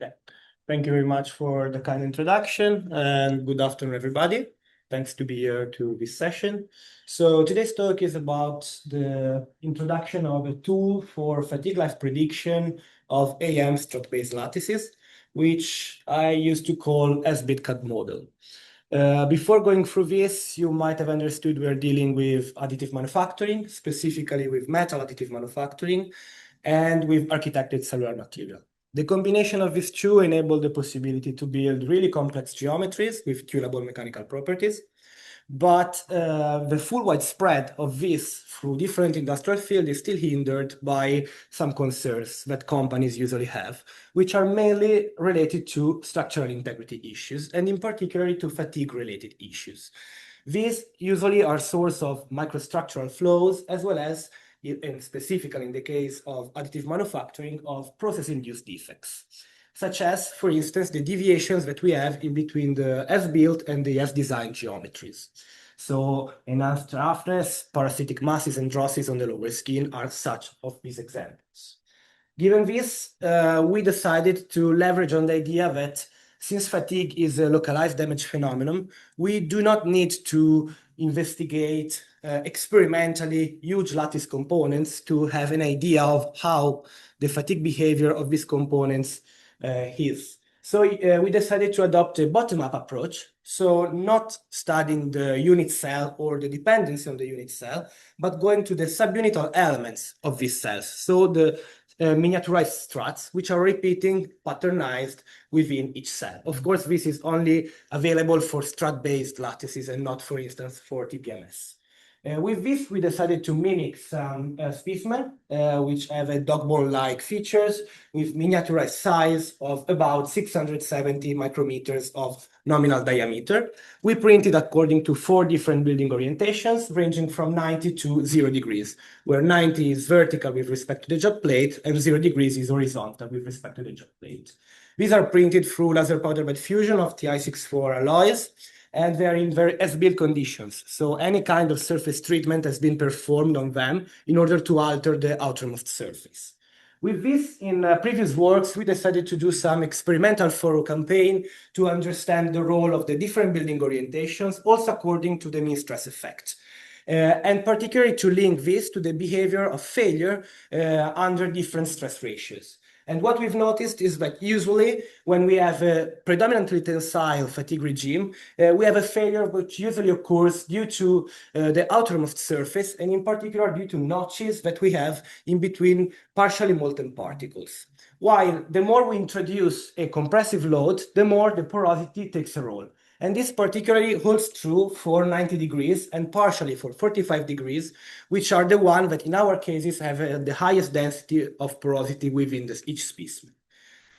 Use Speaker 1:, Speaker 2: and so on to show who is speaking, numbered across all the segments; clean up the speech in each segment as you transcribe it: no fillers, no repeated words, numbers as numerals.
Speaker 1: Yeah. Thank you very much for the kind introduction and good afternoon, everybody. Thanks to be here to this session. So today's talk is about the introduction of a tool for fatigue life prediction of AM strut-based lattices, which I used to call SBIT CAD model. Before going through this, you might have understood we're dealing with additive manufacturing, specifically with metal additive manufacturing, and with architected cellular material. The combination of these two enabled the possibility to build really complex geometries with tunable mechanical properties. But the full widespread of this through different industrial fields is still hindered by some concerns that companies usually have, which are mainly related to structural integrity issues, and in particular to fatigue-related issues. These usually are source of microstructural flows, as well as, and specifically in the case of additive manufacturing, of process-induced defects, such as, for instance, the deviations that we have in between the as-built and the as-designed geometries. So enhanced roughness, parasitic masses, and drosses on the lower skin are such of these examples. Given this, we decided to leverage on the idea that since fatigue is a localized damage phenomenon, we do not need to investigate experimentally huge lattice components to have an idea of how the fatigue behavior of these components is. So we decided to adopt a bottom-up approach, so not studying the unit cell or the dependency on the unit cell, but going to the subunit or elements of these cells. So the miniaturized struts, which are repeating patternized within each cell. Of course, this is only available for strut-based lattices and not, for instance, for TPMS. With this, we decided to mimic some specimen, which have a dog bone-like features with miniaturized size of about 670 micrometers of nominal diameter. We printed according to 4 different building orientations, ranging from 90 to 0 degrees, where 90 is vertical with respect to the job plate and 0 degrees is horizontal with respect to the job plate. These are printed through laser powder bed fusion of Ti64 alloys, and they're in very as-built conditions. So any kind of surface treatment has been performed on them in order to alter the outermost surface. With this, in previous works, we decided to do some experimental thorough campaign to understand the role of the different building orientations, also according to the mean stress effect. And particularly to link this to the behavior of failure under different stress ratios. And what we've noticed is that usually when we have a predominantly tensile fatigue regime, we have a failure which usually occurs due to the outermost surface, and in particular due to notches that we have in between partially molten particles. While the more we introduce a compressive load, the more the porosity takes a role. And this particularly holds true for 90 degrees and partially for 45 degrees, which are the ones that in our cases have the highest density of porosity within each specimen.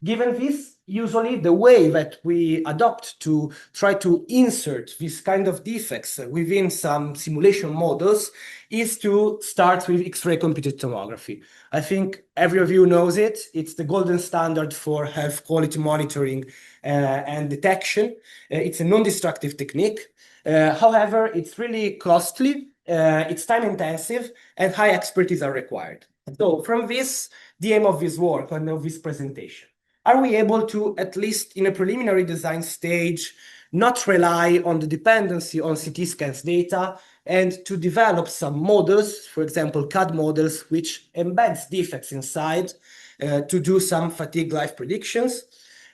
Speaker 1: Given this, usually the way that we adopt to try to insert this kind of defects within some simulation models is to start with X-ray computed tomography. I think every of you knows it. It's the golden standard for health quality monitoring and detection. It's a non-destructive technique. However, it's really costly, it's time intensive, and high expertise are required. So from this, the aim of this work and of this presentation, are we able to, at least in a preliminary design stage, not rely on the dependency on CT scans data and to develop some models, for example, CAD models, which embeds defects inside to do some fatigue life predictions?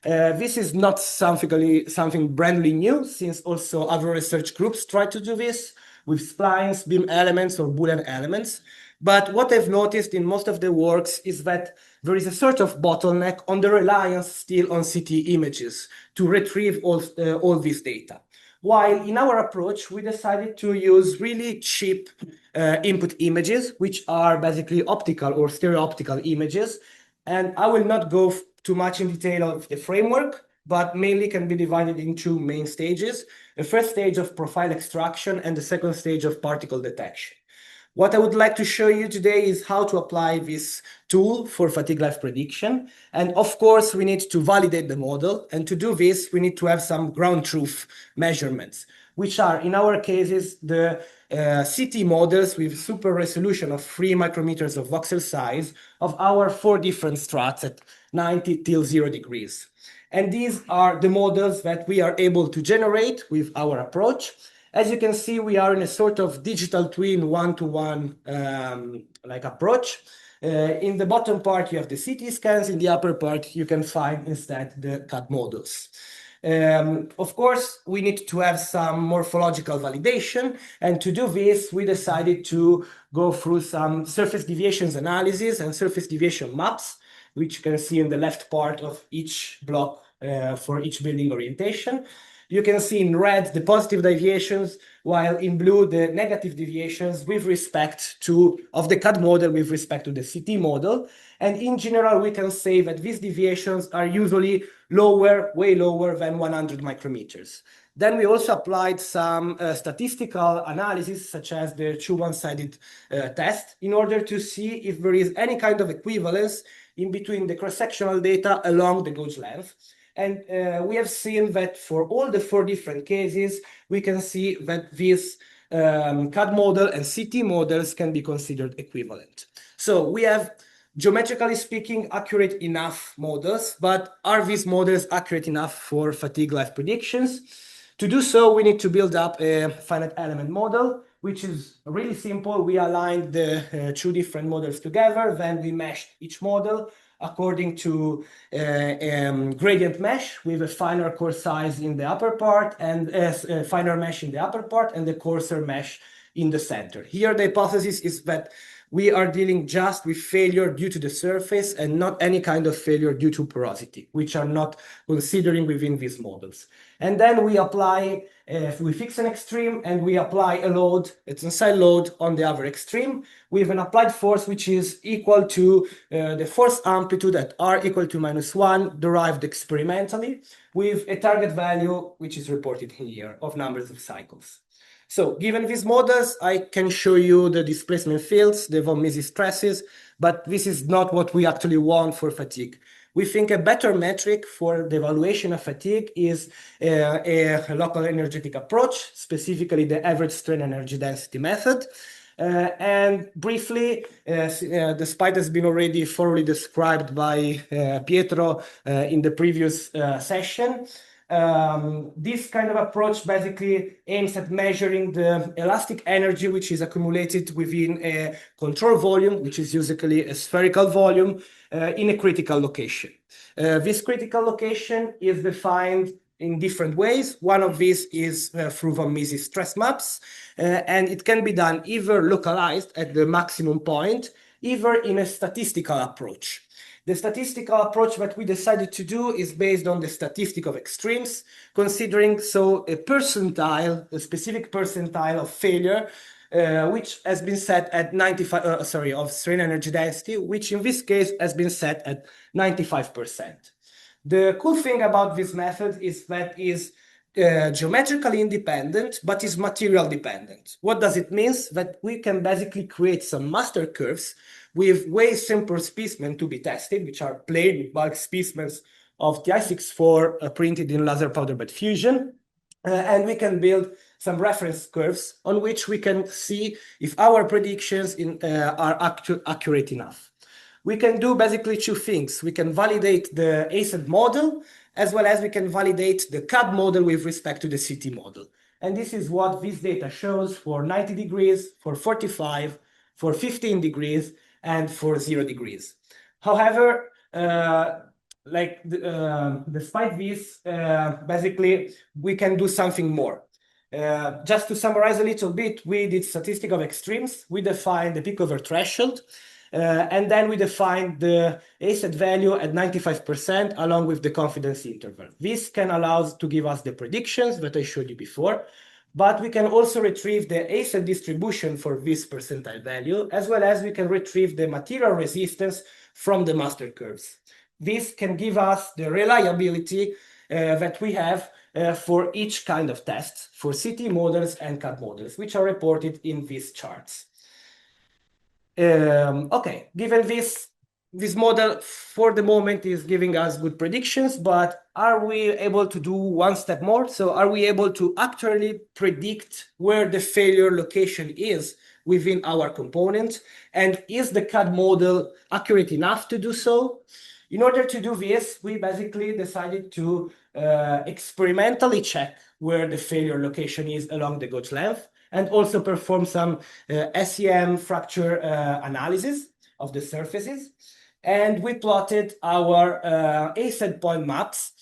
Speaker 1: This is not something brandly new, since also other research groups try to do this with splines, beam elements, or Boolean elements. But what I've noticed in most of the works is that there is a sort of bottleneck on the reliance still on CT images to retrieve all this data. While in our approach, we decided to use really cheap input images, which are basically optical or stereo-optical images. And I will not go too much in detail of the framework, but mainly can be divided in 2 main stages. The first stage of profile extraction and the second stage of particle detection. What I would like to show you today is how to apply this tool for fatigue life prediction. And of course, we need to validate the model. And to do this, we need to have some ground truth measurements, which are, in our cases, the CT models with super resolution of 3 micrometers of voxel size of our 4 different struts at 90 till 0 degrees. And these are the models that we are able to generate with our approach. As you can see, we are in a sort of digital twin one-to-one like approach. In the bottom part, you have the CT scans. In the upper part, you can find instead the CAD models. Of course, we need to have some morphological validation. And to do this, we decided to go through some surface deviations analysis and surface deviation maps, which you can see in the left part of each block for each building orientation. You can see in red the positive deviations, while in blue the negative deviations with respect to of the CAD model with respect to the CT model. And in general, we can say that these deviations are usually lower, way lower than 100 micrometers. Then we also applied some statistical analysis, such as the true one-sided test, in order to see if there is any kind of equivalence in between the cross-sectional data along the gauge length. And we have seen that for all the 4 different cases, we can see that these CAD model and CT models can be considered equivalent. So we have, geometrically speaking, accurate enough models, but are these models accurate enough for fatigue life predictions? To do so, we need to build up a finite element model, which is really simple. We aligned the 2 different models together, then we meshed each model according to gradient mesh with a finer core size in the upper part and a finer mesh in the upper part and the coarser mesh in the center. Here, the hypothesis is that we are dealing just with failure due to the surface and not any kind of failure due to porosity, which are not considering within these models. And then we apply, we fix an extreme and we apply a load, a tensile load on the other extreme with an applied force which is equal to the force amplitude at R equal to -1 derived experimentally with a target value which is reported here of numbers of cycles. So given these models, I can show you the displacement fields, the von Mises stresses, but this is not what we actually want for fatigue. We think a better metric for the evaluation of fatigue is a local energetic approach, specifically the average strain energy density method. And briefly, despite has been already thoroughly described by Pietro in the previous session, this kind of approach basically aims at measuring the elastic energy which is accumulated within a control volume, which is usually a spherical volume, in a critical location. This critical location is defined in different ways. One of these is through von Mises stress maps, and it can be done either localized at the maximum point, either in a statistical approach. The statistical approach that we decided to do is based on the statistic of extremes, considering so a percentile, a specific percentile of failure, which has been set at 95, of strain energy density, which in this case has been set at 95%. The cool thing about this method is that is geometrically independent, but is material dependent. What does it mean? That we can basically create some master curves with way simpler specimens to be tested, which are plain bulk specimens of TI64 printed in laser powder bed fusion. And we can build some reference curves on which we can see if our predictions are accurate enough. We can do basically 2 things. We can validate the ACID model, as well as we can validate the CAD model with respect to the CT model. And this is what this data shows for 90 degrees, for 45, for 15 degrees, and for 0 degrees. However, despite this, basically, we can do something more. Just to summarize a little bit, we did statistical extremes. We defined the peak over threshold. And then we defined the ACID value at 95% along with the confidence interval. This can allow us to give us the predictions that I showed you before, but we can also retrieve the ACID distribution for this percentile value, as well as we can retrieve the material resistance from the master curves. This can give us the reliability that we have for each kind of test for CT models and CAD models, which are reported in these charts. Okay, given this model for the moment is giving us good predictions, but are we able to do one step more? So are we able to actually predict where the failure location is within our component? And is the CAD model accurate enough to do so? In order to do this, we basically decided to experimentally check where the failure location is along the gauge length, and also perform some SEM fracture analysis of the surfaces. And we plotted our ASET point maps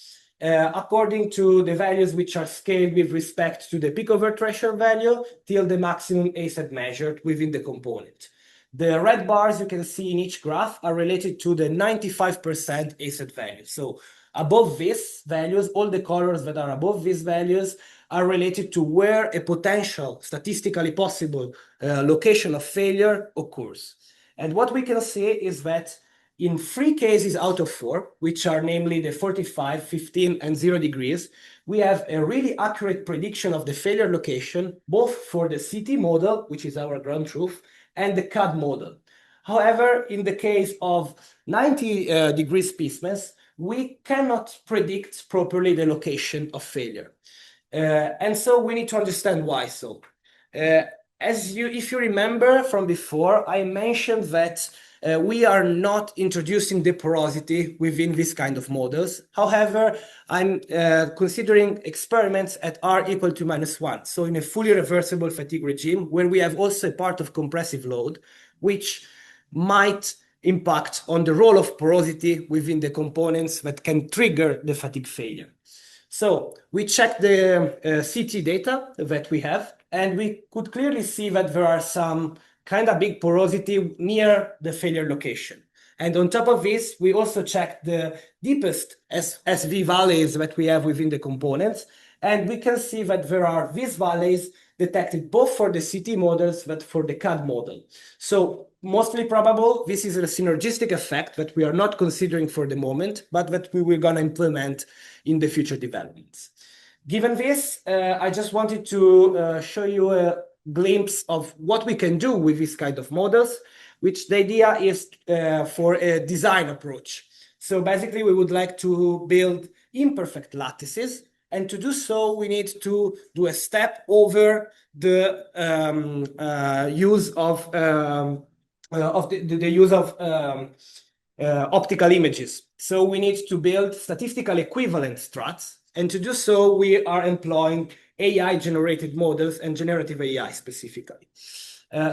Speaker 1: according to the values which are scaled with respect to the peak over threshold value till the maximum ASET measured within the component. The red bars you can see in each graph are related to the 95% ASET value. So above these values, all the colors that are above these values are related to where a potential statistically possible location of failure occurs. And what we can see is that in 3 cases out of 4, which are namely the 45, 15, and 0 degrees, we have a really accurate prediction of the failure location, both for the CT model, which is our ground truth, and the CAD model. However, in the case of 90 degree specimens, we cannot predict properly the location of failure. And so we need to understand why so. If you remember from before, I mentioned that we are not introducing the porosity within this kind of models. However, I'm considering experiments at R equal to -1. So in a fully reversible fatigue regime, where we have also a part of compressive load, which might impact on the role of porosity within the components that can trigger the fatigue failure. So we checked the CT data that we have, and we could clearly see that there are some kind of big porosity near the failure location. And on top of this, we also checked the deepest SV valleys that we have within the components. And we can see that there are these valleys detected both for the CT models but for the CAD model. So mostly probable, this is a synergistic effect that we are not considering for the moment, but that we were going to implement in the future developments. Given this, I just wanted to show you a glimpse of what we can do with this kind of models, which the idea is for a design approach. So basically, we would like to build imperfect lattices, and to do so, we need to do a step over the use of optical images. So we need to build statistical equivalent struts, and to do so, we are employing AI-generated models and generative AI specifically.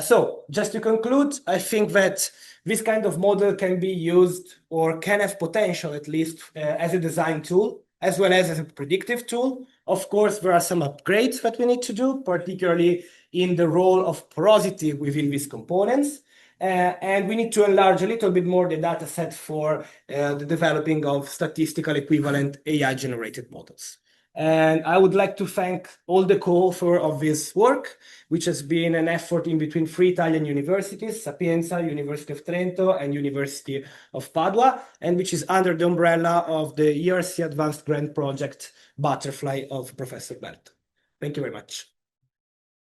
Speaker 1: So just to conclude, I think that this kind of model can be used, or can have potential at least, as a design tool, as well as a predictive tool. Of course, there are some upgrades that we need to do, particularly in the role of porosity within these components. And we need to enlarge a little bit more the data set for the developing of statistical equivalent AI-generated models. And I would like to thank all the co-authors of this work, which has been an effort in between 3 Italian universities, Sapienza, University of Trento, and University of Padua, and which is under the umbrella of the ERC Advanced Grant Project Butterfly of Professor Berto. Thank you very much.